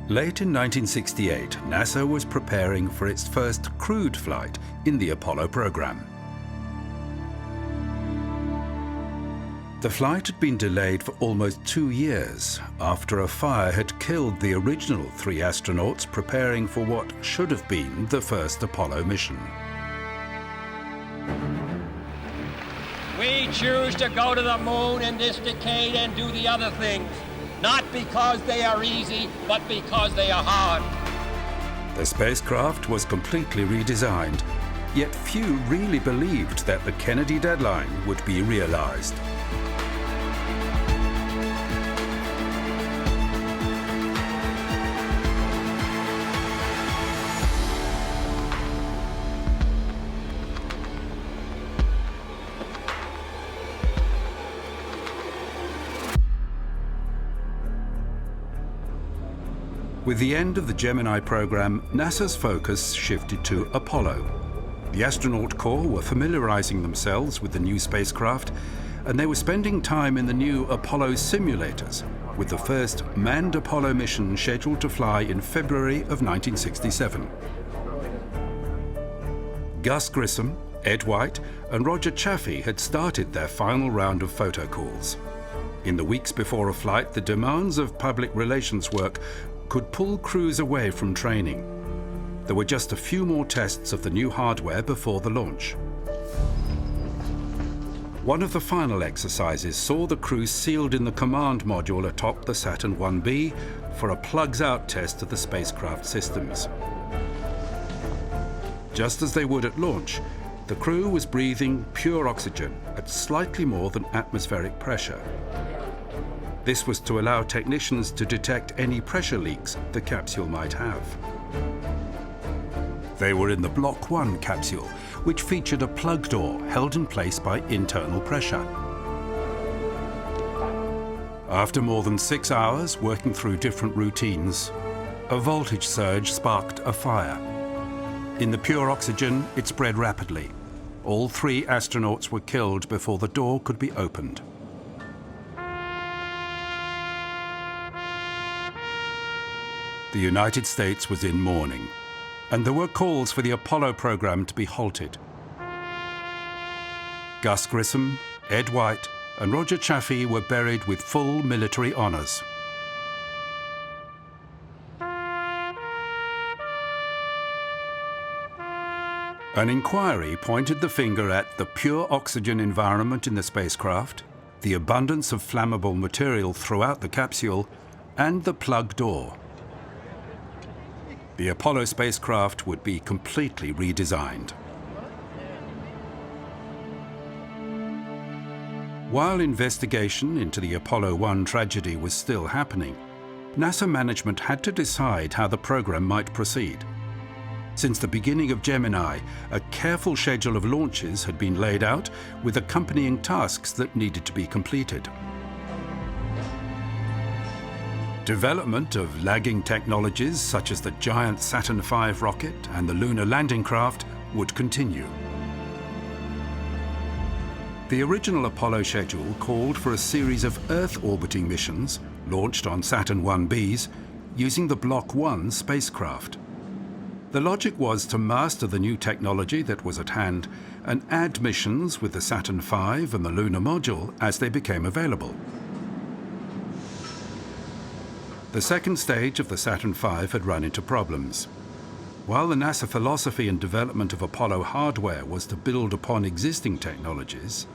Late in 1968, NASA was preparing for its first crewed flight in the Apollo program. The flight had been delayed for almost 2 years after a fire had killed the original 3 astronauts preparing for what should have been the first Apollo mission. We choose to go to the moon in this decade and do the other things, not because they are easy, but because they are hard. The spacecraft was completely redesigned, yet few really believed that the Kennedy deadline would be realized. With the end of the Gemini program, NASA's focus shifted to Apollo. The astronaut corps were familiarizing themselves with the new spacecraft, and they were spending time in the new Apollo simulators, with the first manned Apollo mission scheduled to fly in February of 1967. Gus Grissom, Ed White, and Roger Chaffee had started their final round of photo calls. In the weeks before a flight, the demands of public relations work could pull crews away from training. There were just a few more tests of the new hardware before the launch. One of the final exercises saw the crew sealed in the command module atop the Saturn 1B for a plugs-out test of the spacecraft systems. Just as they would at launch, the crew was breathing pure oxygen at slightly more than atmospheric pressure. This was to allow technicians to detect any pressure leaks the capsule might have. They were in the Block 1 capsule, which featured a plug door held in place by internal pressure. After more than 6 hours working through different routines, a voltage surge sparked a fire. In the pure oxygen, it spread rapidly. All 3 astronauts were killed before the door could be opened. The United States was in mourning, and there were calls for the Apollo program to be halted. Gus Grissom, Ed White, and Roger Chaffee were buried with full military honors. An inquiry pointed the finger at the pure oxygen environment in the spacecraft, the abundance of flammable material throughout the capsule, and the plug door. The Apollo spacecraft would be completely redesigned. While investigation into the Apollo 1 tragedy was still happening, NASA management had to decide how the program might proceed. Since the beginning of Gemini, a careful schedule of launches had been laid out with accompanying tasks that needed to be completed. Development of lagging technologies such as the giant Saturn V rocket and the lunar landing craft would continue. The original Apollo schedule called for a series of Earth-orbiting missions launched on Saturn 1Bs using the Block 1 spacecraft. The logic was to master the new technology that was at hand and add missions with the Saturn V and the lunar module as they became available. The second stage of the Saturn V had run into problems. While the NASA philosophy and development of Apollo hardware was to build upon existing technologies,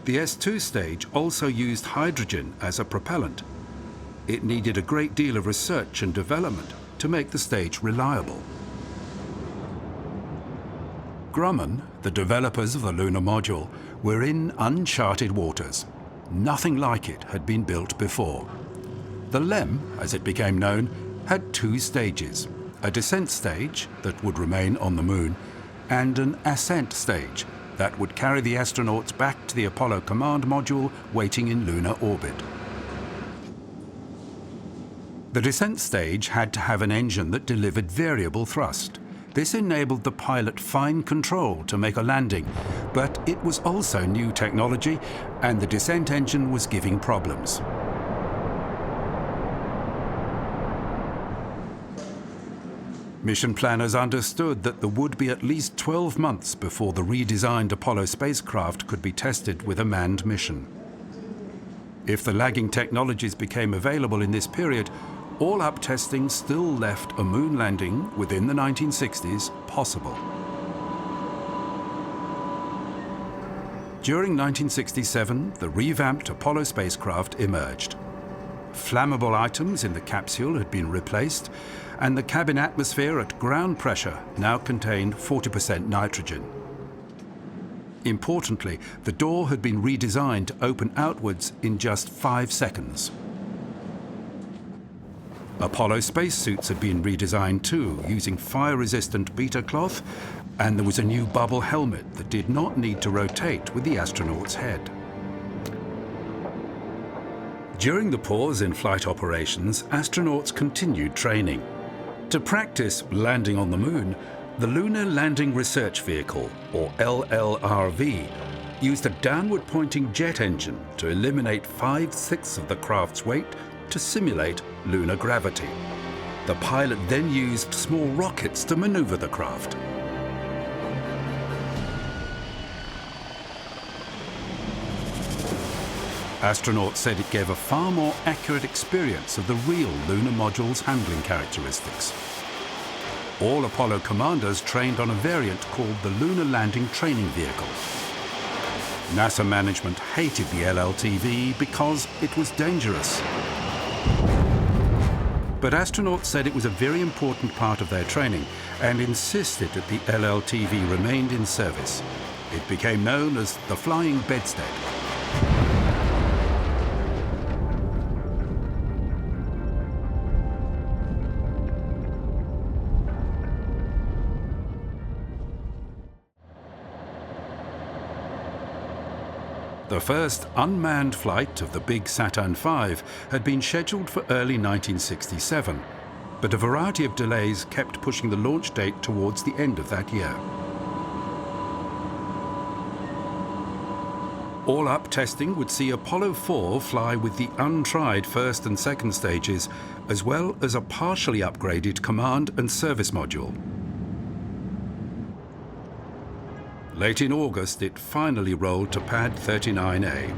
the S2 stage also used hydrogen as a propellant. It needed a great deal of research and development to make the stage reliable. Grumman, the developers of the lunar module, were in uncharted waters. Nothing like it had been built before. The LEM, as it became known, had 2 stages, a descent stage that would remain on the moon, and an ascent stage that would carry the astronauts back to the Apollo command module waiting in lunar orbit. The descent stage had to have an engine that delivered variable thrust. This enabled the pilot fine control to make a landing, but it was also new technology, and the descent engine was giving problems. Mission planners understood that there would be at least 12 months before the redesigned Apollo spacecraft could be tested with a manned mission. If the lagging technologies became available in this period, all-up testing still left a moon landing within the 1960s possible. During 1967, the revamped Apollo spacecraft emerged. Flammable items in the capsule had been replaced, and the cabin atmosphere at ground pressure now contained 40% nitrogen. Importantly, the door had been redesigned to open outwards in just 5 seconds. Apollo spacesuits had been redesigned too, using fire-resistant beta cloth, and there was a new bubble helmet that did not need to rotate with the astronaut's head. During the pause in flight operations, astronauts continued training. To practice landing on the moon, the Lunar Landing Research Vehicle, or LLRV, used a downward-pointing jet engine to eliminate 5/6 of the craft's weight to simulate lunar gravity. The pilot then used small rockets to maneuver the craft. Astronauts said it gave a far more accurate experience of the real lunar module's handling characteristics. All Apollo commanders trained on a variant called the Lunar Landing Training Vehicle. NASA management hated the LLTV because it was dangerous. But astronauts said it was a very important part of their training and insisted that the LLTV remained in service. It became known as the Flying Bedstead. The first unmanned flight of the big Saturn V had been scheduled for early 1967, but a variety of delays kept pushing the launch date towards the end of that year. All-up testing would see Apollo 4 fly with the untried first and second stages, as well as a partially upgraded command and service module. Late in August, it finally rolled to Pad 39A.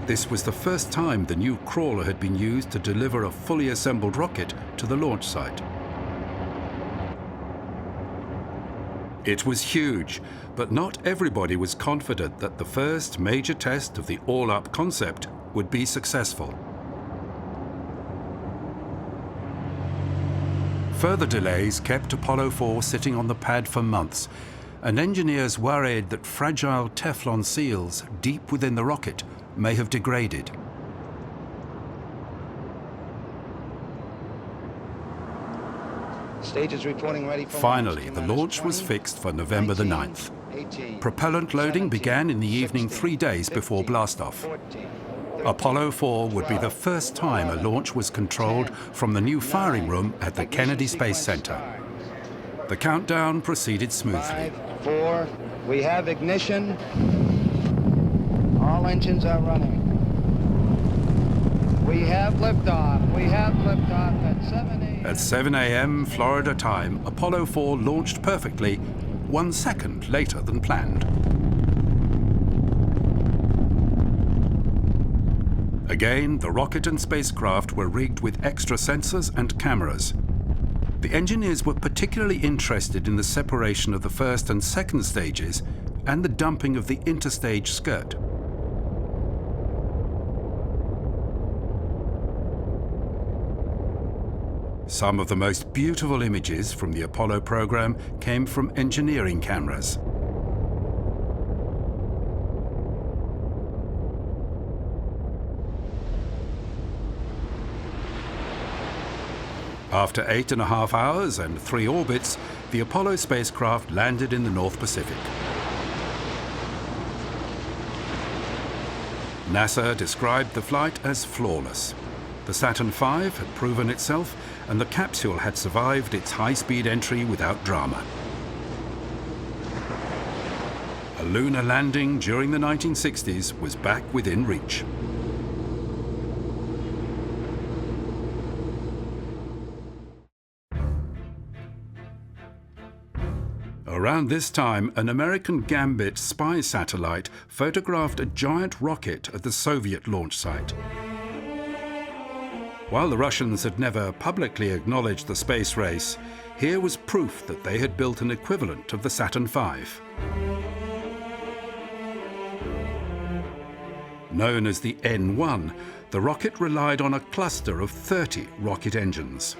This was the first time the new crawler had been used to deliver a fully assembled rocket to the launch site. It was huge, but not everybody was confident that the first major test of the all-up concept would be successful. Further delays kept Apollo 4 sitting on the pad for months, and engineers worried that fragile Teflon seals deep within the rocket may have degraded. Stages reporting ready for Finally, the launch was fixed for November the 9th. Propellant loading began in the evening 3 days before blastoff. Apollo 4 would be the first time a launch was controlled from the new firing room at the Kennedy Space Center. The countdown proceeded smoothly. 5, 4, we have ignition. All engines are running. We have liftoff. We have liftoff at 7 a.m. At 7 a.m. Florida time, Apollo 4 launched perfectly, 1 second later than planned. Again, the rocket and spacecraft were rigged with extra sensors and cameras. The engineers were particularly interested in the separation of the first and second stages and the dumping of the interstage skirt. Some of the most beautiful images from the Apollo program came from engineering cameras. After 8.5 hours and 3 orbits, the Apollo spacecraft landed in the North Pacific. NASA described the flight as flawless. The Saturn V had proven itself, and the capsule had survived its high-speed entry without drama. A lunar landing during the 1960s was back within reach. Around this time, an American Gambit spy satellite photographed a giant rocket at the Soviet launch site. While the Russians had never publicly acknowledged the space race, here was proof that they had built an equivalent of the Saturn V. Known as the N1, the rocket relied on a cluster of 30 rocket engines.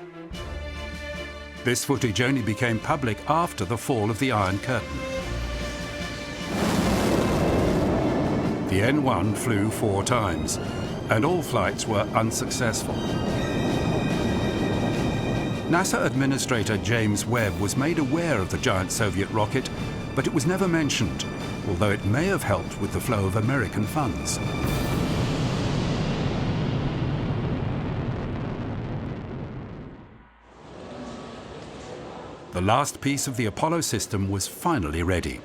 This footage only became public after the fall of the Iron Curtain. The N1 flew 4 times, and all flights were unsuccessful. NASA Administrator James Webb was made aware of the giant Soviet rocket, but it was never mentioned, although it may have helped with the flow of American funds. The last piece of the Apollo system was finally ready.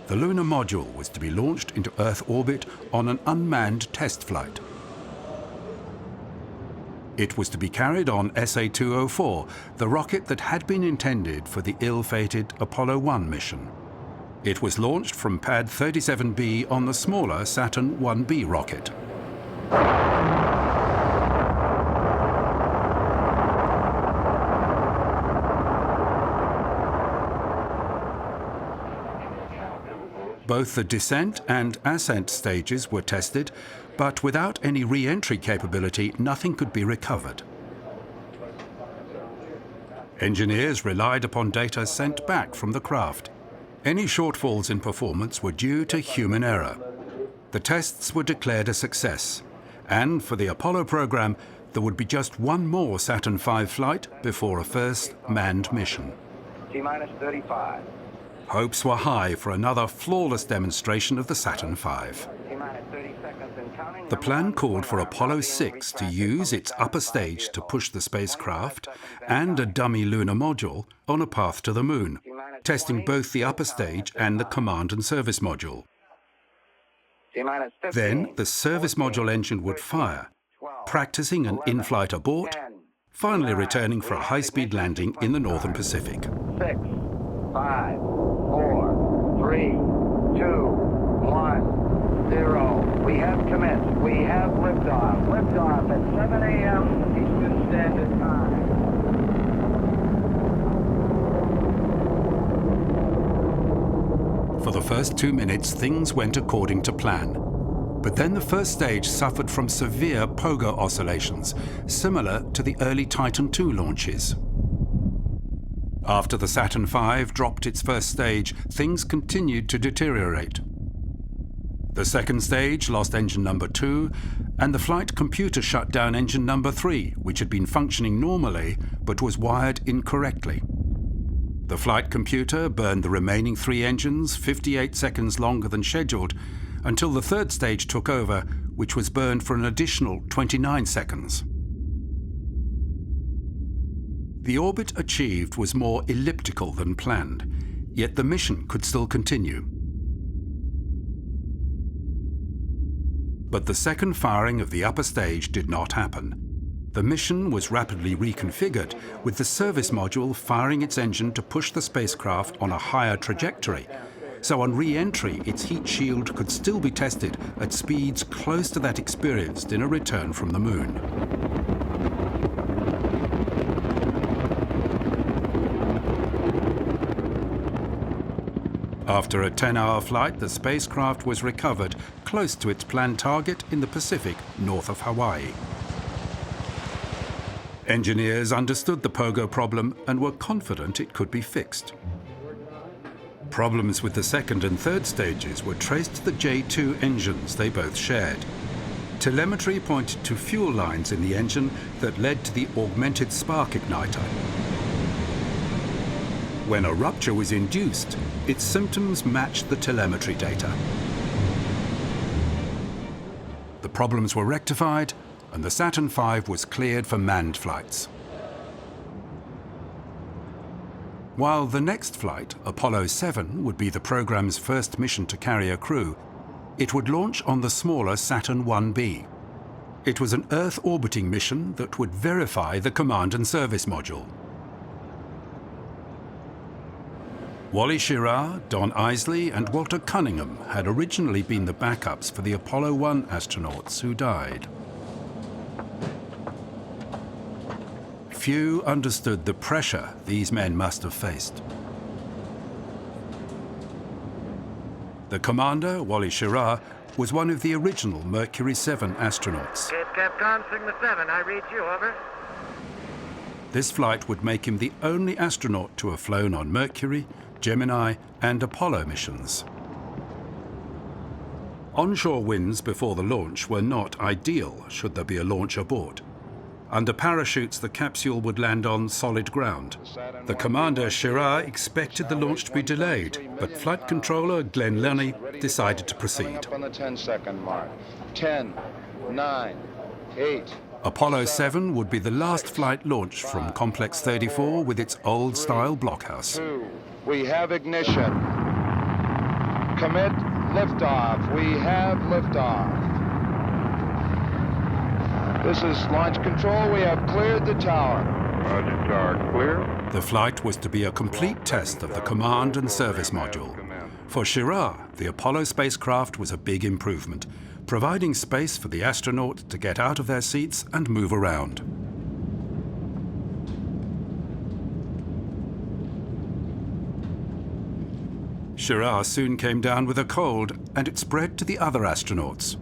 The lunar module was to be launched into Earth orbit on an unmanned test flight. It was to be carried on SA-204, the rocket that had been intended for the ill-fated Apollo 1 mission. It was launched from Pad 37B on the smaller Saturn 1B rocket. Both the descent and ascent stages were tested, but without any re-entry capability, nothing could be recovered. Engineers relied upon data sent back from the craft. Any shortfalls in performance were due to human error. The tests were declared a success, and for the Apollo program, there would be just one more Saturn V flight before a first manned mission. T-minus 35. Hopes were high for another flawless demonstration of the Saturn V. T-minus 30 seconds and counting. The plan called for Apollo 6 to use its upper stage to push the spacecraft and a dummy lunar module on a path to the moon, testing both the upper stage and the command and service module. T-minus 15. Then the service module engine would fire, practicing an in-flight abort, finally returning for a high-speed landing in the Northern Pacific. 6, 5, 4, 3, 2, 1, 0. We have commenced. We have liftoff. Liftoff at 7 a.m. Eastern Standard Time. For the first 2 minutes, things went according to plan. But then the first stage suffered from severe pogo oscillations, similar to the early Titan II launches. After the Saturn V dropped its first stage, things continued to deteriorate. The second stage lost engine number 2, and the flight computer shut down engine number 3, which had been functioning normally but was wired incorrectly. The flight computer burned the remaining 3 engines 58 seconds longer than scheduled, until the third stage took over, which was burned for an additional 29 seconds. The orbit achieved was more elliptical than planned, yet the mission could still continue. But the second firing of the upper stage did not happen. The mission was rapidly reconfigured, with the service module firing its engine to push the spacecraft on a higher trajectory. So on re-entry, its heat shield could still be tested at speeds close to that experienced in a return from the moon. After a 10-hour flight, the spacecraft was recovered close to its planned target in the Pacific north of Hawaii. Engineers understood the pogo problem and were confident it could be fixed. Problems with the second and third stages were traced to the J2 engines they both shared. Telemetry pointed to fuel lines in the engine that led to the augmented spark igniter. When a rupture was induced, its symptoms matched the telemetry data. The problems were rectified, and the Saturn V was cleared for manned flights. While the next flight, Apollo 7, would be the program's first mission to carry a crew, it would launch on the smaller Saturn 1B. It was an Earth orbiting mission that would verify the command and service module. Wally Schirra, Don Isley and Walter Cunningham had originally been the backups for the Apollo 1 astronauts who died. Few understood the pressure these men must have faced. The commander, Wally Schirra, was one of the original Mercury 7 astronauts. Capcom, Sigma 7, I read you, over. This flight would make him the only astronaut to have flown on Mercury, Gemini and Apollo missions. Onshore winds before the launch were not ideal should there be a launch aboard. Under parachutes, the capsule would land on solid ground. The commander, Schirra, expected the launch to be delayed, but flight controller Glenn Lenny decided to proceed. On the 10-second mark. 10, 9, 8. Apollo 7 would be the last flight launched from Complex 34 with its old-style blockhouse. 2. We have ignition. Commit liftoff. We have liftoff. This is launch control. We have cleared the tower. Roger, tower clear. The flight was to be a complete test of the command and service module. For Schirra, the Apollo spacecraft was a big improvement, providing space for the astronaut to get out of their seats and move around. Schirra soon came down with a cold, and it spread to the other astronauts.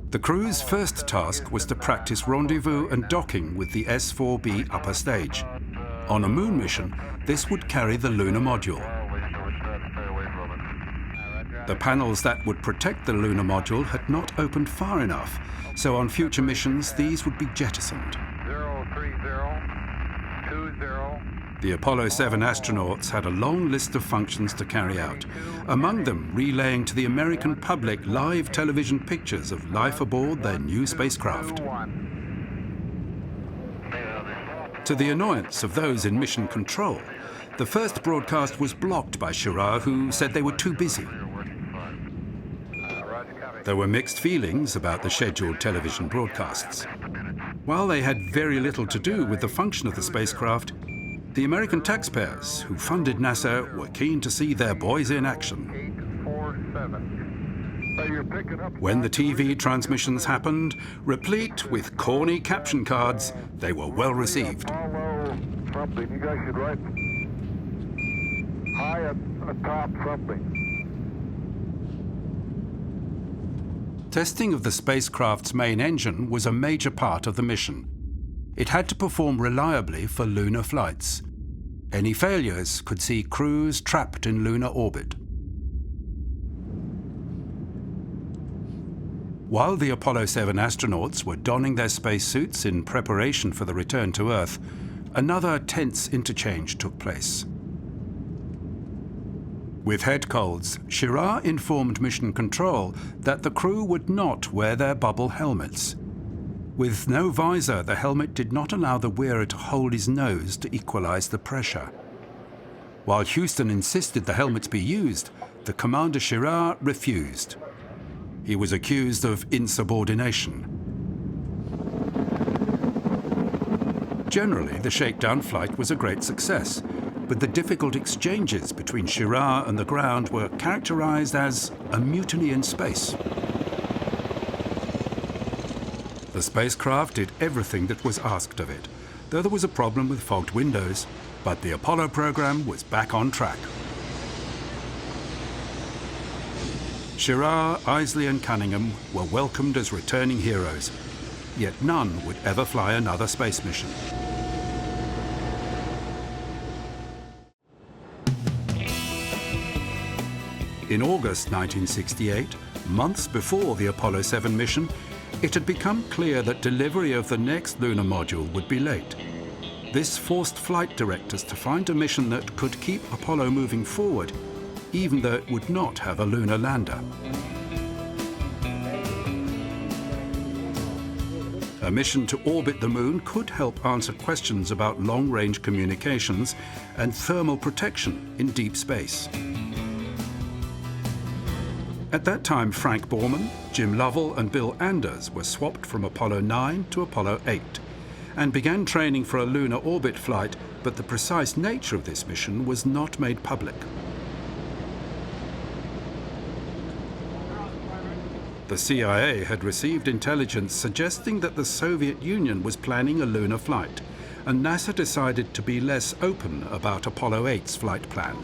The crew's first task was to practice rendezvous and docking with the S-4B upper stage. On a moon mission, this would carry the lunar module. The panels that would protect the lunar module had not opened far enough, so on future missions these would be jettisoned. 03020. The Apollo 7 astronauts had a long list of functions to carry out, among them relaying to the American public live television pictures of life aboard their new spacecraft. To the annoyance of those in mission control, the first broadcast was blocked by Schirra, who said they were too busy. There were mixed feelings about the scheduled television broadcasts. While they had very little to do with the function of the spacecraft, the American taxpayers who funded NASA were keen to see their boys in action. 847. When the TV transmissions happened, replete with corny caption cards, they were well received. Follow something. You guys should write high atop something. Testing of the spacecraft's main engine was a major part of the mission. It had to perform reliably for lunar flights. Any failures could see crews trapped in lunar orbit. While the Apollo 7 astronauts were donning their spacesuits in preparation for the return to Earth, another tense interchange took place. With head colds, Schirra informed Mission Control that the crew would not wear their bubble helmets. With no visor, the helmet did not allow the wearer to hold his nose to equalize the pressure. While Houston insisted the helmets be used, the commander Schirra refused. He was accused of insubordination. Generally, the shakedown flight was a great success, but the difficult exchanges between Schirra and the ground were characterized as a mutiny in space. The spacecraft did everything that was asked of it, though there was a problem with fogged windows, but the Apollo program was back on track. Schirra, Isley and Cunningham were welcomed as returning heroes, yet none would ever fly another space mission. In August 1968, months before the Apollo 7 mission, it had become clear that delivery of the next lunar module would be late. This forced flight directors to find a mission that could keep Apollo moving forward, even though it would not have a lunar lander. A mission to orbit the moon could help answer questions about long-range communications and thermal protection in deep space. At that time, Frank Borman, Jim Lovell and Bill Anders were swapped from Apollo 9 to Apollo 8, and began training for a lunar orbit flight, but the precise nature of this mission was not made public. The CIA had received intelligence suggesting that the Soviet Union was planning a lunar flight, and NASA decided to be less open about Apollo 8's flight plan.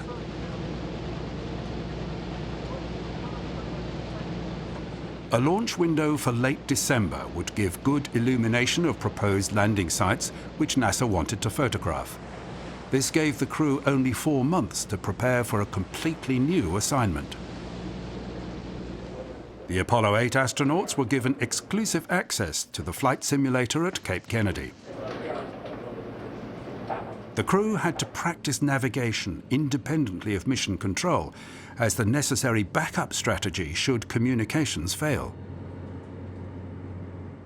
A launch window for late December would give good illumination of proposed landing sites which NASA wanted to photograph. This gave the crew only 4 months to prepare for a completely new assignment. The Apollo 8 astronauts were given exclusive access to the flight simulator at Cape Kennedy. The crew had to practice navigation independently of mission control as the necessary backup strategy should communications fail.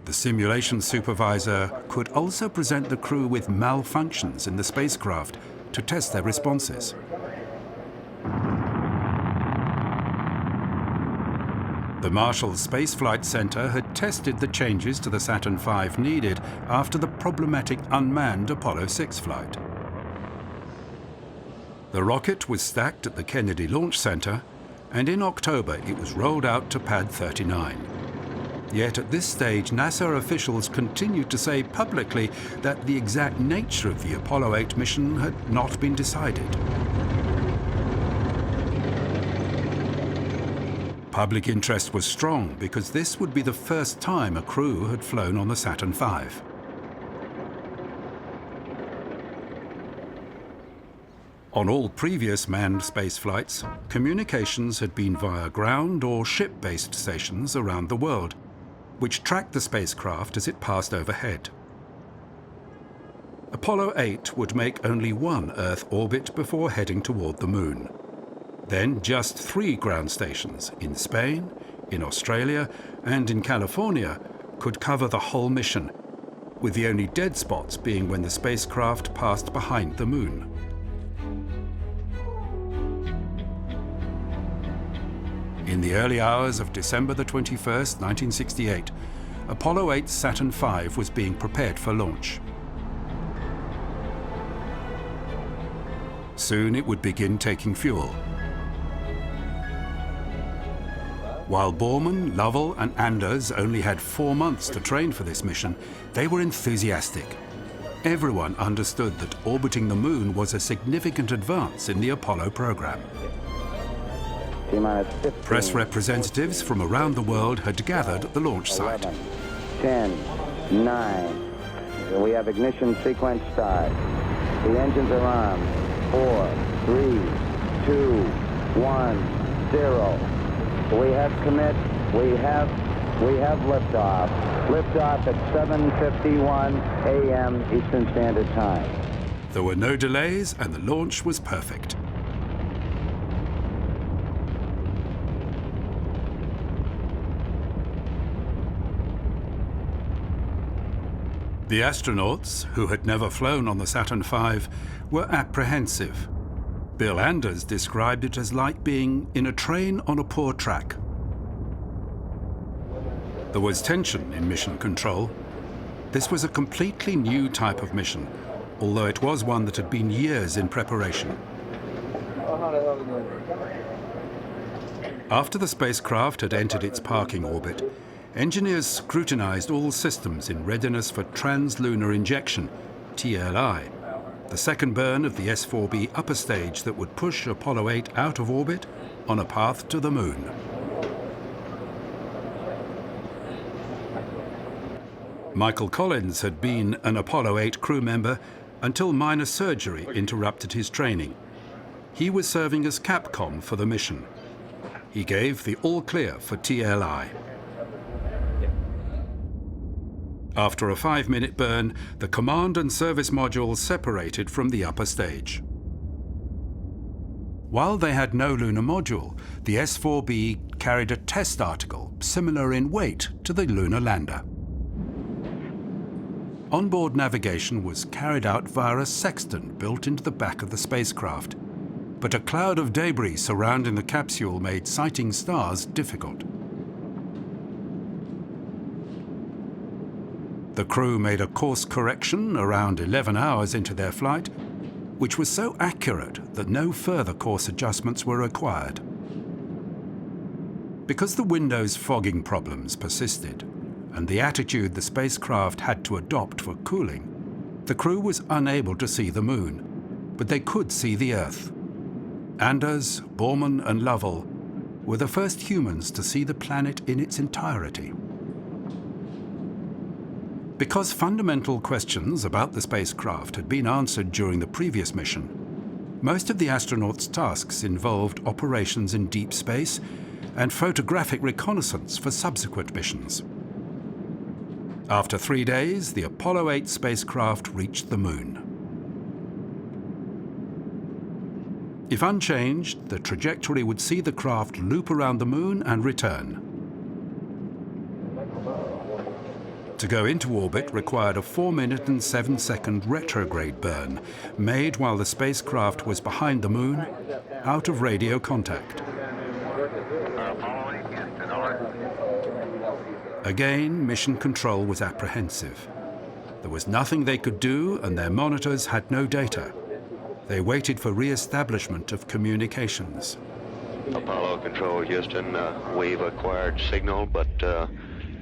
The simulation supervisor could also present the crew with malfunctions in the spacecraft to test their responses. The Marshall Space Flight Center had tested the changes to the Saturn V needed after the problematic unmanned Apollo 6 flight. The rocket was stacked at the Kennedy Launch Center, and in October it was rolled out to Pad 39. Yet at this stage, NASA officials continued to say publicly that the exact nature of the Apollo 8 mission had not been decided. Public interest was strong because this would be the first time a crew had flown on the Saturn V. On all previous manned space flights, communications had been via ground or ship-based stations around the world, which tracked the spacecraft as it passed overhead. Apollo 8 would make only one Earth orbit before heading toward the Moon. Then just 3 ground stations in Spain, in Australia, and in California could cover the whole mission, with the only dead spots being when the spacecraft passed behind the Moon. In the early hours of December the 21st, 1968, Apollo 8's Saturn V was being prepared for launch. Soon it would begin taking fuel. While Borman, Lovell and Anders only had 4 months to train for this mission, they were enthusiastic. Everyone understood that orbiting the Moon was a significant advance in the Apollo program. Press representatives from around the world had gathered at the launch site. 11, 10, 9. We have ignition sequence start. The engines are on. 4, 3, 2, 1, 0. We have commit. We have liftoff. Liftoff at 7:51 a.m. Eastern Standard Time. There were no delays and the launch was perfect. The astronauts, who had never flown on the Saturn V, were apprehensive. Bill Anders described it as like being in a train on a poor track. There was tension in mission control. This was a completely new type of mission, although it was one that had been years in preparation. After the spacecraft had entered its parking orbit, engineers scrutinized all systems in readiness for translunar injection, TLI, the second burn of the S-4B upper stage that would push Apollo 8 out of orbit on a path to the Moon. Michael Collins had been an Apollo 8 crew member until minor surgery interrupted his training. He was serving as Capcom for the mission. He gave the all-clear for TLI. After a 5-minute burn, the command and service modules separated from the upper stage. While they had no lunar module, the S-4B carried a test article similar in weight to the lunar lander. Onboard navigation was carried out via a sextant built into the back of the spacecraft, but a cloud of debris surrounding the capsule made sighting stars difficult. The crew made a course correction around 11 hours into their flight, which was so accurate that no further course adjustments were required. Because the window's fogging problems persisted, and the attitude the spacecraft had to adopt for cooling, the crew was unable to see the moon, but they could see the Earth. Anders, Borman and Lovell were the first humans to see the planet in its entirety. Because fundamental questions about the spacecraft had been answered during the previous mission, most of the astronauts' tasks involved operations in deep space and photographic reconnaissance for subsequent missions. After 3 days, the Apollo 8 spacecraft reached the moon. If unchanged, the trajectory would see the craft loop around the moon and return. To go into orbit required a 4-minute and 7-second retrograde burn, made while the spacecraft was behind the moon, out of radio contact. Again, mission control was apprehensive. There was nothing they could do, and their monitors had no data. They waited for re-establishment of communications. Apollo Control, Houston, we've acquired signal, but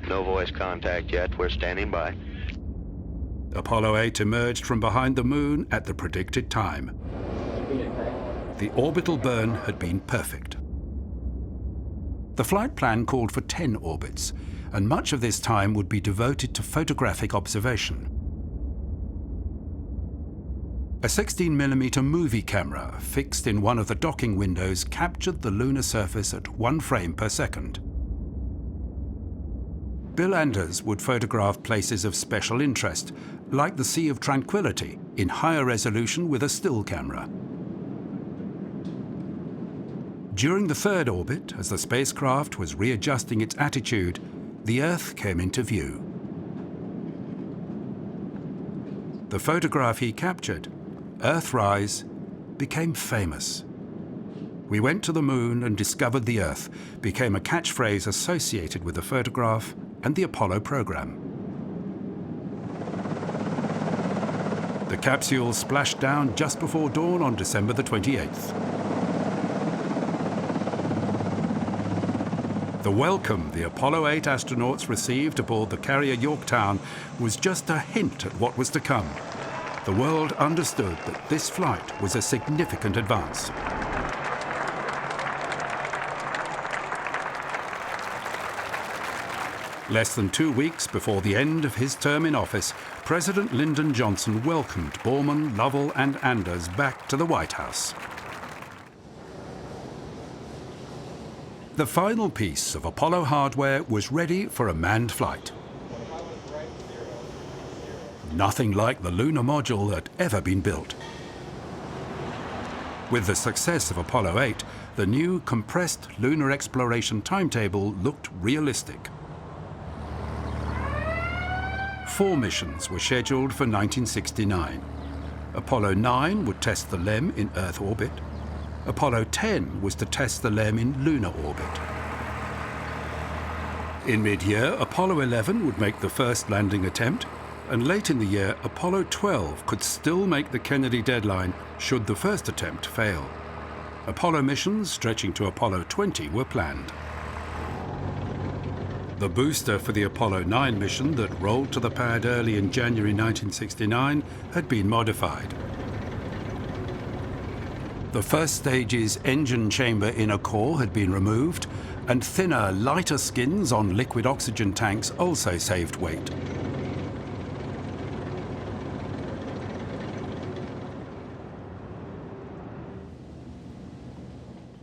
no voice contact yet. We're standing by. Apollo 8 emerged from behind the moon at the predicted time. The orbital burn had been perfect. The flight plan called for 10 orbits, and much of this time would be devoted to photographic observation. A 16mm movie camera fixed in one of the docking windows captured the lunar surface at 1 frame per second. Bill Anders would photograph places of special interest, like the Sea of Tranquility, in higher resolution with a still camera. During the 3rd orbit, as the spacecraft was readjusting its attitude, the Earth came into view. The photograph he captured, Earthrise, became famous. "We went to the moon and discovered the Earth" became a catchphrase associated with the photograph and the Apollo program. The capsule splashed down just before dawn on December the 28th. The welcome the Apollo 8 astronauts received aboard the carrier Yorktown was just a hint at what was to come. The world understood that this flight was a significant advance. Less than 2 weeks before the end of his term in office, President Lyndon Johnson welcomed Borman, Lovell and Anders back to the White House. The final piece of Apollo hardware was ready for a manned flight. Nothing like the lunar module had ever been built. With the success of Apollo 8, the new compressed lunar exploration timetable looked realistic. 4 missions were scheduled for 1969. Apollo 9 would test the LEM in Earth orbit. Apollo 10 was to test the LEM in lunar orbit. In mid-year, Apollo 11 would make the first landing attempt, and late in the year, Apollo 12 could still make the Kennedy deadline should the first attempt fail. Apollo missions stretching to Apollo 20 were planned. The booster for the Apollo 9 mission that rolled to the pad early in January 1969 had been modified. The first stage's engine chamber inner core had been removed, and thinner, lighter skins on liquid oxygen tanks also saved weight.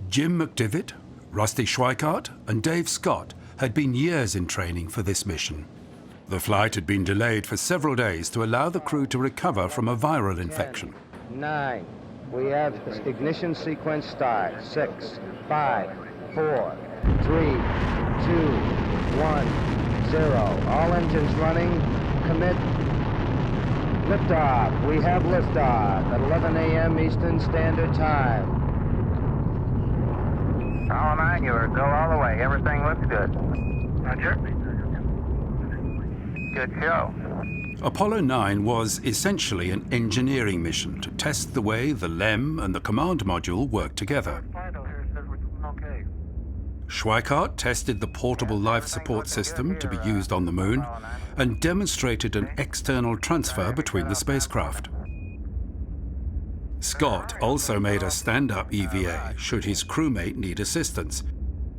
Jim McDivitt, Rusty Schweikart and Dave Scott had been years in training for this mission. The flight had been delayed for several days to allow the crew to recover from a viral infection. 9. We have ignition sequence start. 6, 5, 4, 3, 2, 1, 0. All engines running. Commit. Liftoff. We have liftoff at 11 a.m. Eastern Standard Time. All 9, you are go all the way. Everything looks good. Roger. Good show. Apollo 9 was essentially an engineering mission to test the way the LEM and the command module worked together. Fido here says we're doing okay. Schweikart tested the portable life support system to be used on the moon and demonstrated an external transfer between the spacecraft. Scott also made a stand-up EVA should his crewmate need assistance.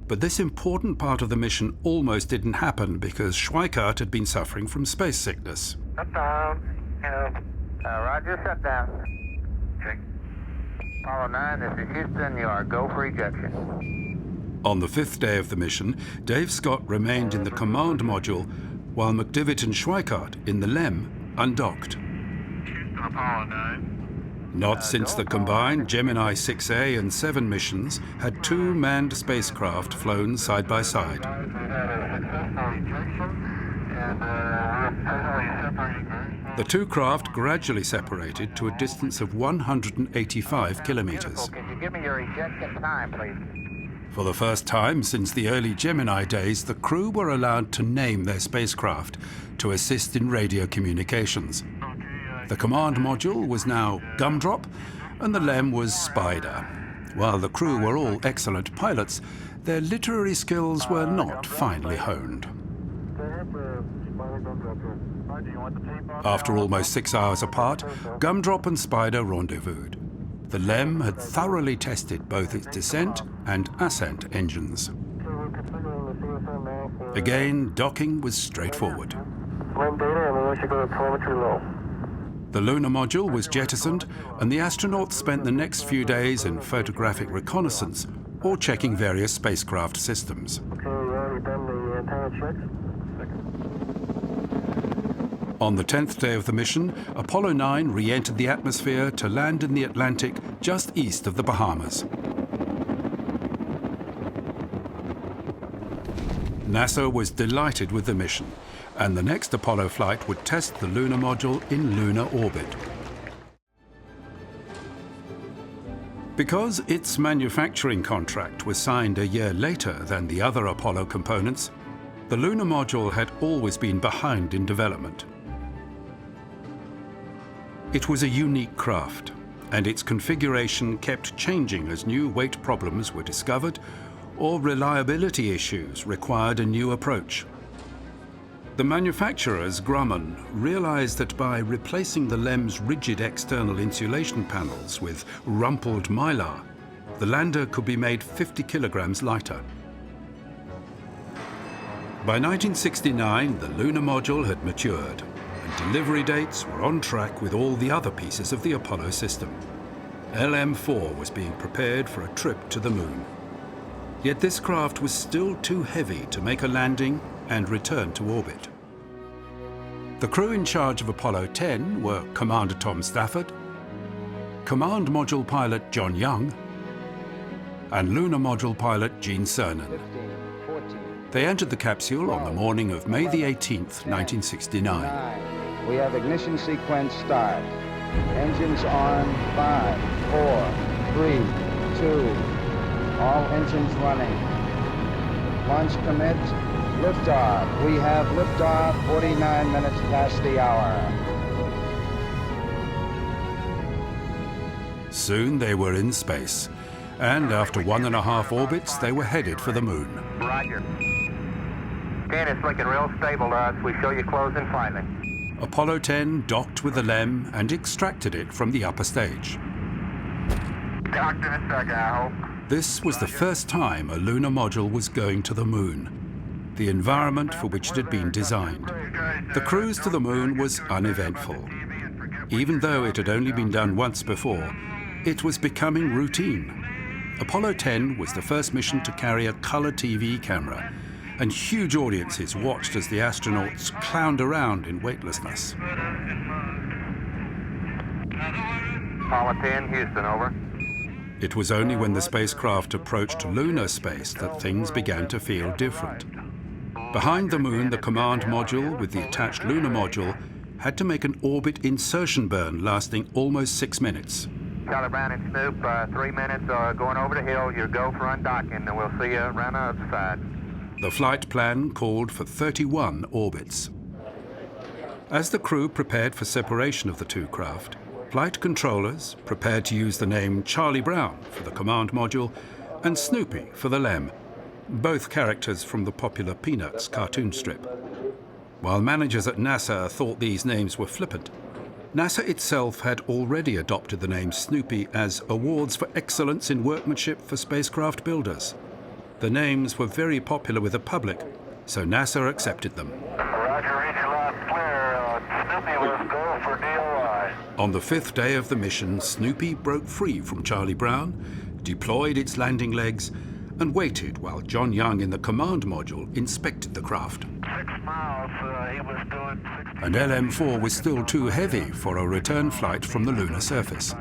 But this important part of the mission almost didn't happen because Schweikart had been suffering from space sickness. Shut down. Roger, shut down. Check. Apollo 9, this is Houston. You are go for ejection. On the fifth day of the mission, Dave Scott remained in the command module while McDivitt and Schweikart in the LEM undocked. Houston, Apollo 9. Not since the combined Gemini 6A and 7 missions had two manned spacecraft flown side by side. We had a successful ejection, and we're presently separating very slowly. The two craft gradually separated to a distance of 185 kilometers. Can you give me your ejection time, please? For the first time since the early Gemini days, the crew were allowed to name their spacecraft to assist in radio communications. The command module was now Gumdrop and the LEM was Spider. While the crew were all excellent pilots, their literary skills were not finely honed. After almost 6 hours apart, Gumdrop and Spider rendezvoused. The LEM had thoroughly tested both its descent and ascent engines. Again, docking was straightforward. Lem data, and we should go to telemetry low. The lunar module was jettisoned, and the astronauts spent the next few days in photographic reconnaissance or checking various spacecraft systems. Okay, we already done the antenna checks. On the 10th day of the mission, Apollo 9 re-entered the atmosphere to land in the Atlantic just east of the Bahamas. NASA was delighted with the mission, and the next Apollo flight would test the lunar module in lunar orbit. Because its manufacturing contract was signed a year later than the other Apollo components, the lunar module had always been behind in development. It was a unique craft, and its configuration kept changing as new weight problems were discovered or reliability issues required a new approach. The manufacturers, Grumman, realized that by replacing the LEM's rigid external insulation panels with rumpled mylar, the lander could be made 50 kilograms lighter. By 1969, the lunar module had matured, and delivery dates were on track with all the other pieces of the Apollo system. LM-4 was being prepared for a trip to the moon. Yet this craft was still too heavy to make a landing and return to orbit. The crew in charge of Apollo 10 were Commander Tom Stafford, Command Module Pilot John Young, and Lunar Module Pilot Gene Cernan. 15, 14, They entered the capsule on the morning of May the 18th, 1969. 9. We have ignition sequence start. Engines on. 5, 4, 3, 2. All engines running. Launch commit. Liftoff. We have liftoff 49 minutes past the hour. Soon they were in space, and after 1.5 orbits, they were headed for the moon. Roger. Dan, it's looking real stable to us. We show you closing finally. Apollo 10 docked with the LEM and extracted it from the upper stage. Docked in a second, I hope. This was the first time a lunar module was going to the moon, the environment for which it had been designed. The cruise to the moon was uneventful. Even though it had only been done once before, it was becoming routine. Apollo 10 was the first mission to carry a color TV camera, and huge audiences watched as the astronauts clowned around in weightlessness. Apollo 10, Houston, over. It was only when the spacecraft approached lunar space that things began to feel different. Behind the moon, the command module with the attached lunar module had to make an orbit insertion burn lasting almost 6 minutes. Charlie Brown and Snoop, 3 minutes going over the hill. You're go for undocking, and we'll see you around the other side. The flight plan called for 31 orbits. As the crew prepared for separation of the two craft, flight controllers prepared to use the name Charlie Brown for the command module and Snoopy for the LEM, both characters from the popular Peanuts cartoon strip. While managers at NASA thought these names were flippant, NASA itself had already adopted the name Snoopy as awards for excellence in workmanship for spacecraft builders. The names were very popular with the public, so NASA accepted them. Roger, each line clear. Snoopy, let's go for DOI. On the fifth day of the mission, Snoopy broke free from Charlie Brown, deployed its landing legs, and waited while John Young in the command module inspected the craft. 6 miles, he was doing 60. And LM-4 was still too heavy for a return flight from the lunar surface.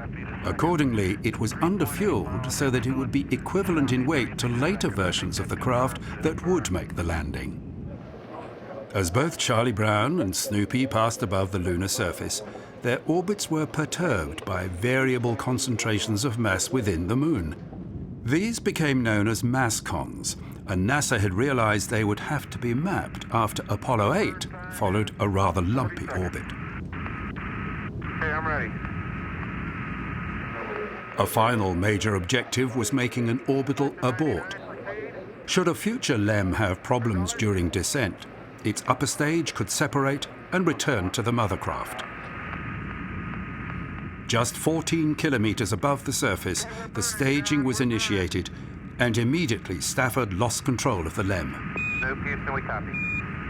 Accordingly, it was underfueled so that it would be equivalent in weight to later versions of the craft that would make the landing. As both Charlie Brown and Snoopy passed above the lunar surface, their orbits were perturbed by variable concentrations of mass within the Moon. These became known as mass cons, and NASA had realized they would have to be mapped after Apollo 8 followed a rather lumpy orbit. Okay, I'm ready. A final major objective was making an orbital abort. Should a future LEM have problems during descent, its upper stage could separate and return to the mothercraft. Just 14 kilometers above the surface, the staging was initiated, and immediately Stafford lost control of the LEM. No, Houston, we copy.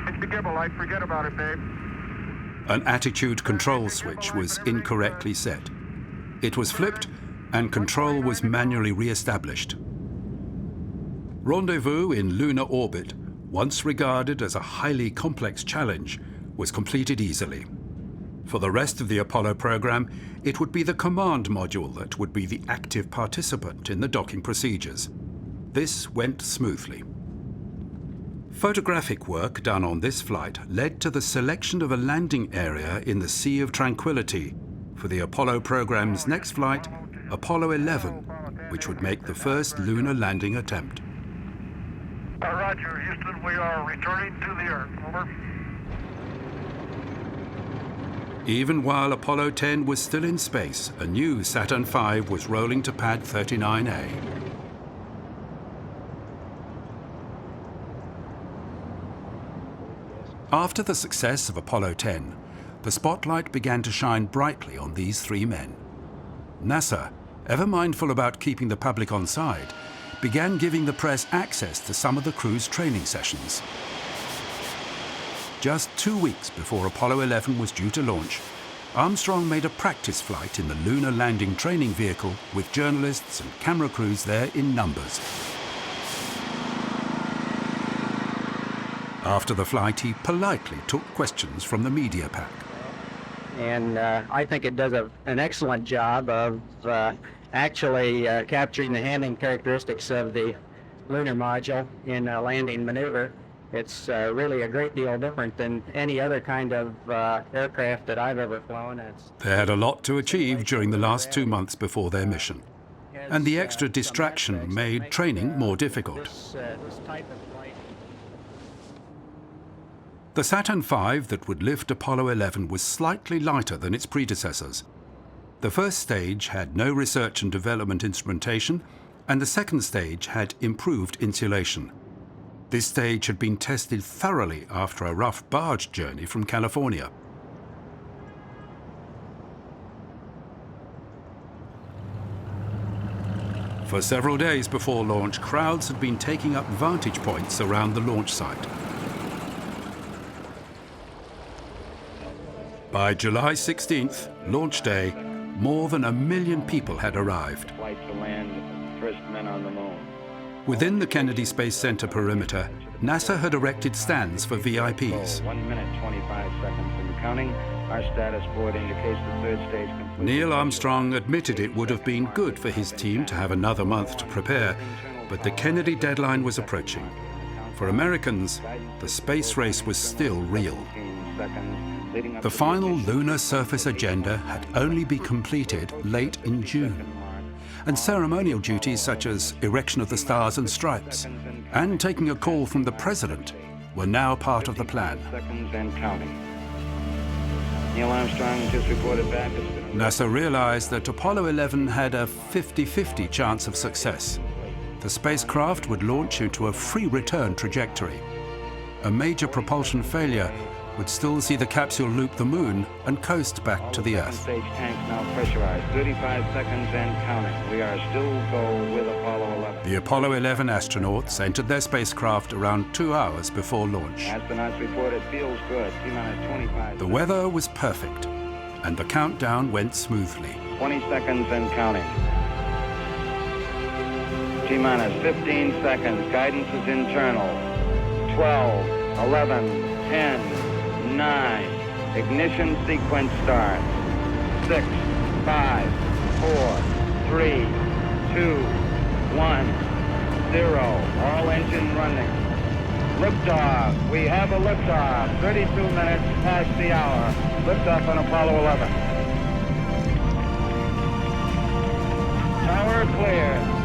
It's the gibble light. Forget about it, babe. An attitude control switch was incorrectly set. It was flipped, and control was manually re-established. Rendezvous in lunar orbit, once regarded as a highly complex challenge, was completed easily. For the rest of the Apollo program, it would be the command module that would be the active participant in the docking procedures. This went smoothly. Photographic work done on this flight led to the selection of a landing area in the Sea of Tranquility for the Apollo program's next flight, Apollo 11, which would make the first lunar landing attempt. Roger, Houston, we are returning to the Earth. Over. Even while Apollo 10 was still in space, a new Saturn V was rolling to pad 39A. After the success of Apollo 10, the spotlight began to shine brightly on these three men. NASA, ever mindful about keeping the public on side, began giving the press access to some of the crew's training sessions. Just 2 weeks before Apollo 11 was due to launch, Armstrong made a practice flight in the lunar landing training vehicle with journalists and camera crews there in numbers. After the flight, he politely took questions from the media pack. And I think it does an excellent job of actually capturing the handling characteristics of the lunar module in a landing maneuver. It's really a great deal different than any other kind of aircraft that I've ever flown. They had a lot to achieve during the last 2 months before their mission, and the extra distraction made training more difficult. This type of flight. The Saturn V that would lift Apollo 11 was slightly lighter than its predecessors. The first stage had no research and development instrumentation, and the second stage had improved insulation. This stage had been tested thoroughly after a rough barge journey from California. For several days before launch, crowds had been taking up vantage points around the launch site. By July 16th, launch day, more than 1 million people had arrived. Flight to land, first men on the moon. Within the Kennedy Space Center perimeter, NASA had erected stands for VIPs. 1 minute, 25 seconds and counting. Our status board indicates the third stage complete. Neil Armstrong admitted it would have been good for his team to have another month to prepare, but the Kennedy deadline was approaching. For Americans, the space race was still real. The final lunar surface agenda had only been completed late in June, and ceremonial duties such as erection of the Stars and Stripes and taking a call from the President were now part of the plan. Seconds and counting. Neil Armstrong just reported back. NASA realized that Apollo 11 had a 50-50 chance of success. The spacecraft would launch into a free return trajectory. A major propulsion failure would still see the capsule loop the moon and coast back to the Earth. Stage tanks now pressurized. 35 seconds and counting. We are still go with Apollo 11. The Apollo 11 astronauts entered their spacecraft around 2 hours before launch. Astronauts report it feels good. T-minus 25. The weather was perfect, and the countdown went smoothly. 20 seconds and counting. T-minus 15 seconds. Guidance is internal. 12, 11, 10, 9. Ignition sequence starts. 6, 5, 4, 3, 2, 1, 0. All engine running. Liftoff. We have a liftoff. 32 minutes past the hour. Liftoff on Apollo 11. Tower clear.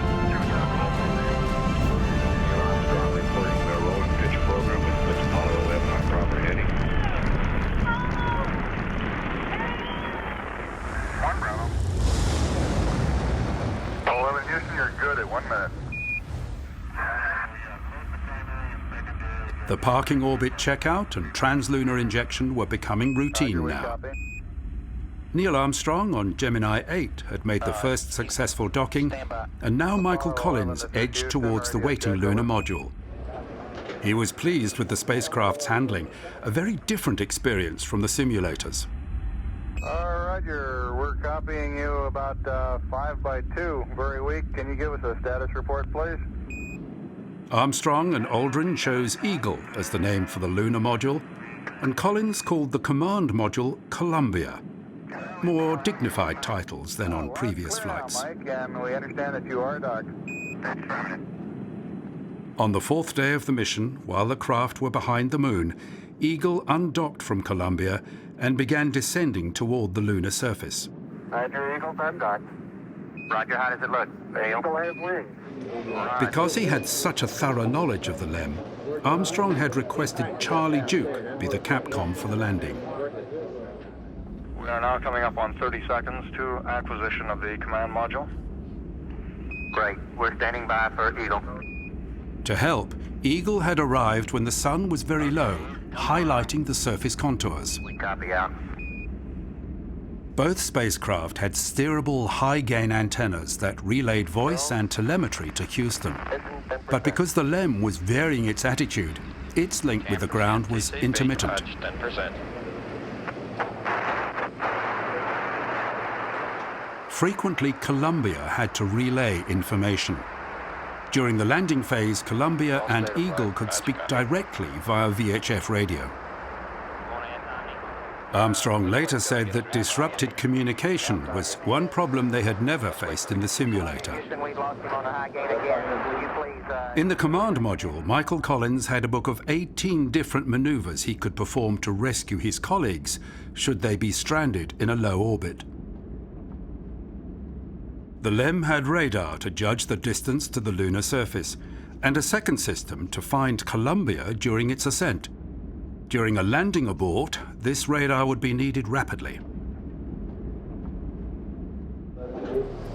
Reporting the roll and pitch program with Apollo 11 on proper heading. 1 Bravo. Apollo 11 Houston, you're good at 1 minute. The parking orbit checkout and translunar injection were becoming routine now. Neil Armstrong on Gemini 8 had made the first successful docking, and now Michael Collins edged towards the waiting lunar module. He was pleased with the spacecraft's handling, a very different experience from the simulators. Roger, we're copying you about 5 by 2, very weak. Can you give us a status report, please? Armstrong and Aldrin chose Eagle as the name for the lunar module, and Collins called the command module Columbia. More dignified titles than on previous flights. Mike, and we understand that you are docked. On the 4th day of the mission, while the craft were behind the moon, Eagle undocked from Columbia and began descending toward the lunar surface. Roger, Eagle, undocked. Roger, how does it look? Eagle has wings. Because he had such a thorough knowledge of the LEM, Armstrong had requested Charlie Duke be the Capcom for the landing. We are now coming up on 30 seconds to acquisition of the command module. Great. We're standing by for Eagle. To help, Eagle had arrived when the sun was very low, highlighting the surface contours. We copy out. Both spacecraft had steerable high-gain antennas that relayed voice and telemetry to Houston. But because the LEM was varying its attitude, its link with the ground was intermittent. 10%. Frequently, Columbia had to relay information. During the landing phase, Columbia and Eagle could speak directly via VHF radio. Armstrong later said that disrupted communication was one problem they had never faced in the simulator. In the command module, Michael Collins had a book of 18 different maneuvers he could perform to rescue his colleagues should they be stranded in a low orbit. The LEM had radar to judge the distance to the lunar surface, and a second system to find Columbia during its ascent. During a landing abort, this radar would be needed rapidly.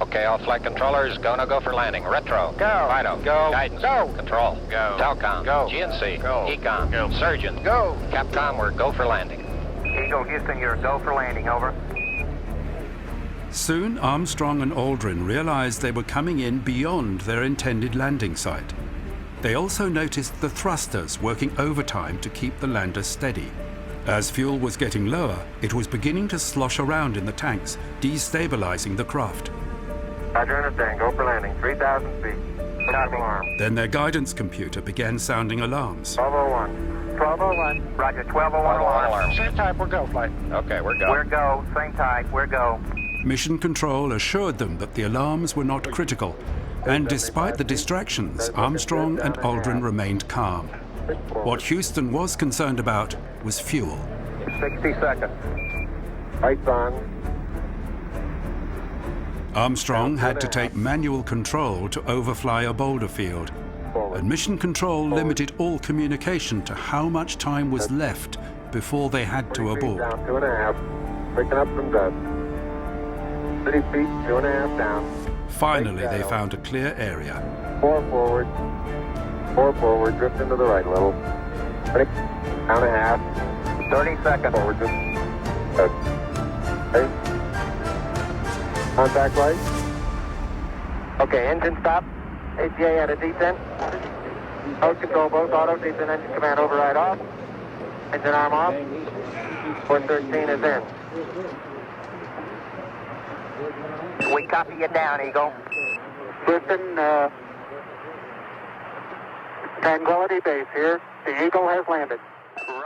Okay, all flight controllers, go for landing. Retro. Go. Fido. Go. Guidance. Go. Control. Go. Telcom. Go. GNC. Go. Econ. Go. Surgeon. Go. Capcom, we're go for landing. Eagle, Houston, you're go for landing, over. Soon, Armstrong and Aldrin realized they were coming in beyond their intended landing site. They also noticed the thrusters working overtime to keep the lander steady. As fuel was getting lower, it was beginning to slosh around in the tanks, destabilizing the craft. Roger, understand. Go for landing. 3,000 feet. Stop alarm. Then their guidance computer began sounding alarms. 1201. 1201. Roger, 1201 alarm. Same type, we're go, flight. Okay, we're go. We're go. Same type, we're go. Mission Control assured them that the alarms were not critical, and despite the distractions, Armstrong and Aldrin remained calm. What Houston was concerned about was fuel. 60 seconds. Lights on. Armstrong had to take manual control to overfly a boulder field, and Mission Control limited all communication to how much time was left before they had to abort. Down 2.5. Picking up some dust. 30 feet, 2.5 down. Finally, they found a clear area. 4 forward. 4 forward. Drift into the right a little. Ready? Down 1/2. 30 seconds. Forward. Just. Good. Ready? Contact light. Okay, engine stop. ATA at a descent. Mode control both auto, descent engine command override off. Engine arm off. 113 is in. We copy you down, Eagle. Listen, Tranquility Base here. The Eagle has landed.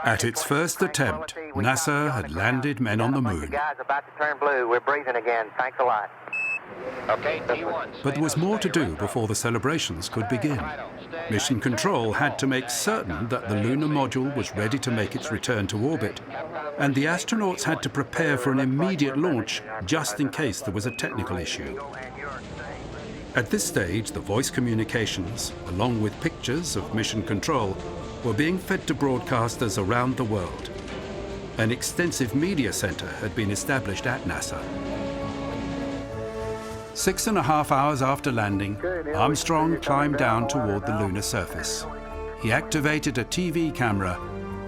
At its first attempt, NASA had landed men on the moon. Guys about to turn blue. We're breathing again. Thanks a lot. Okay, T1. But there was more to do before the celebrations could begin. Mission Control had to make certain that the lunar module was ready to make its return to orbit, and the astronauts had to prepare for an immediate launch just in case there was a technical issue. At this stage, the voice communications, along with pictures of Mission Control, were being fed to broadcasters around the world. An extensive media center had been established at NASA. 6.5 hours after landing, Armstrong climbed down toward the lunar surface. He activated a TV camera,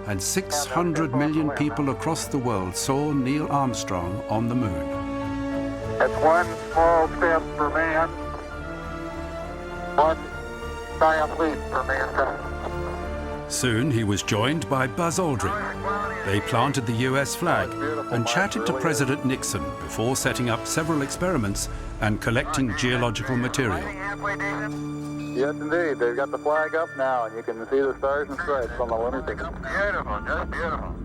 and 600 million people across the world saw Neil Armstrong on the moon. That's one small step for man, one giant leap for mankind. Soon he was joined by Buzz Aldrin. They planted the US flag and chatted to President Nixon before setting up several experiments and collecting geological material. Yes, indeed. They've got the flag up now, and you can see the stars and stripes on the lunar surface. Beautiful, just beautiful.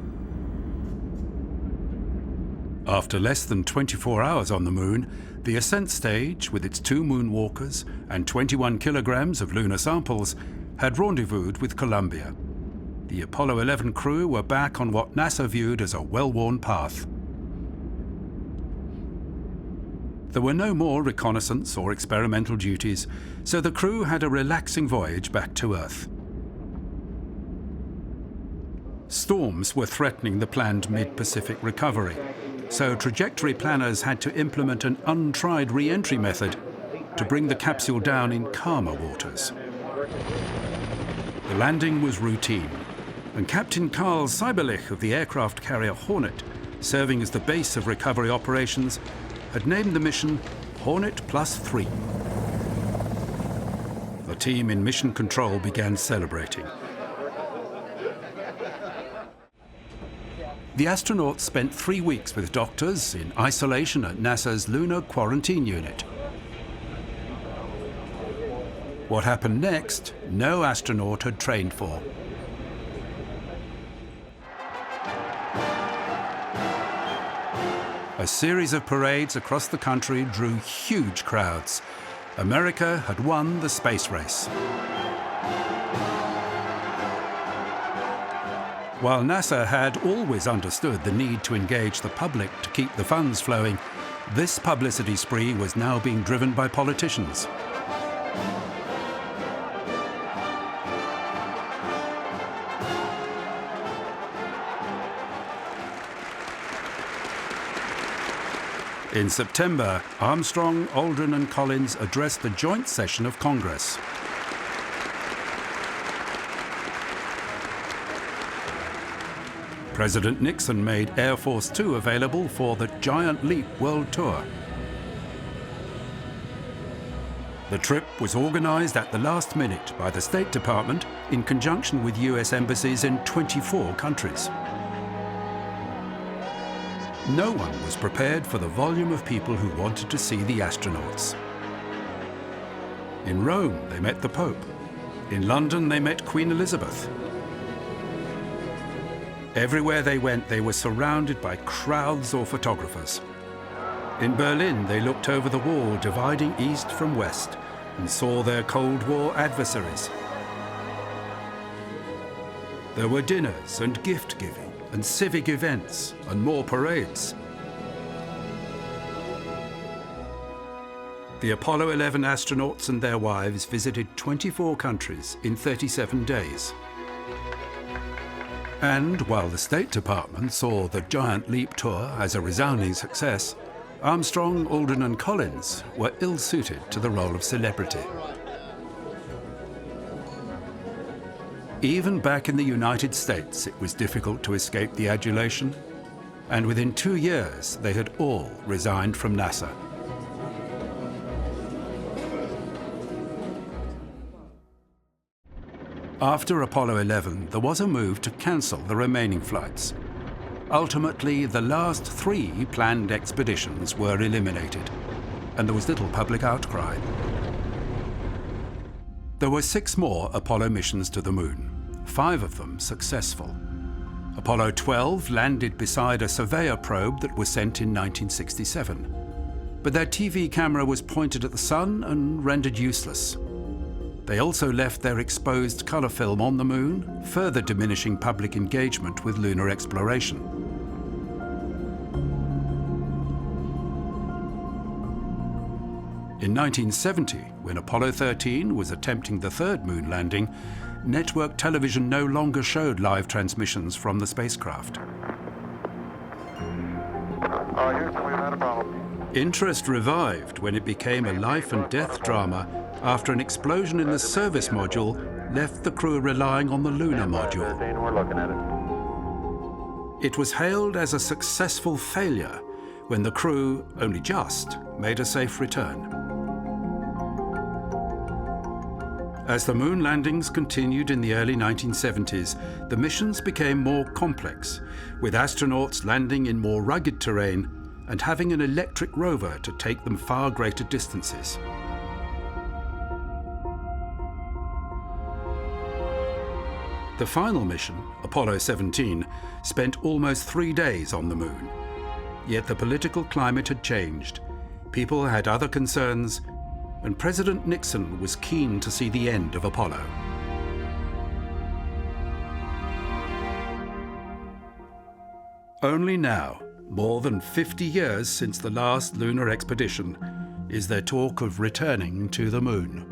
After less than 24 hours on the moon, the ascent stage, with its 2 moonwalkers and 21 kilograms of lunar samples, had rendezvoused with Columbia. The Apollo 11 crew were back on what NASA viewed as a well-worn path. There were no more reconnaissance or experimental duties, so the crew had a relaxing voyage back to Earth. Storms were threatening the planned mid-Pacific recovery, so trajectory planners had to implement an untried re-entry method to bring the capsule down in calmer waters. The landing was routine, and Captain Karl Seiberlich of the aircraft carrier Hornet, serving as the base of recovery operations, had named the mission Hornet Plus 3. The team in Mission Control began celebrating. The astronauts spent 3 weeks with doctors in isolation at NASA's Lunar Quarantine Unit. What happened next, no astronaut had trained for. A series of parades across the country drew huge crowds. America had won the space race. While NASA had always understood the need to engage the public to keep the funds flowing, this publicity spree was now being driven by politicians. In September, Armstrong, Aldrin and Collins addressed a joint session of Congress. President Nixon made Air Force Two available for the Giant Leap World Tour. The trip was organized at the last minute by the State Department in conjunction with US embassies in 24 countries. No one was prepared for the volume of people who wanted to see the astronauts. In Rome, they met the Pope. In London, they met Queen Elizabeth. Everywhere they went, they were surrounded by crowds or photographers. In Berlin, they looked over the wall dividing East from West and saw their Cold War adversaries. There were dinners and gift-giving and civic events and more parades. The Apollo 11 astronauts and their wives visited 24 countries in 37 days. And while the State Department saw the Giant Leap tour as a resounding success, Armstrong, Aldrin and Collins were ill-suited to the role of celebrity. Even back in the United States, it was difficult to escape the adulation, and within 2 years, they had all resigned from NASA. After Apollo 11, there was a move to cancel the remaining flights. Ultimately, the last 3 planned expeditions were eliminated, and there was little public outcry. There were 6 more Apollo missions to the Moon, 5 of them successful. Apollo 12 landed beside a surveyor probe that was sent in 1967. But their TV camera was pointed at the sun and rendered useless. They also left their exposed color film on the Moon, further diminishing public engagement with lunar exploration. In 1970, when Apollo 13 was attempting the 3rd moon landing, network television no longer showed live transmissions from the spacecraft. Houston, we've had a problem. Interest revived when it became a life and death drama after an explosion in the service module left the crew relying on the lunar module. We're looking at it. It was hailed as a successful failure when the crew only just made a safe return. As the moon landings continued in the early 1970s, the missions became more complex, with astronauts landing in more rugged terrain and having an electric rover to take them far greater distances. The final mission, Apollo 17, spent almost 3 days on the Moon. Yet the political climate had changed. People had other concerns, and President Nixon was keen to see the end of Apollo. Only now, more than 50 years since the last lunar expedition, is there talk of returning to the Moon.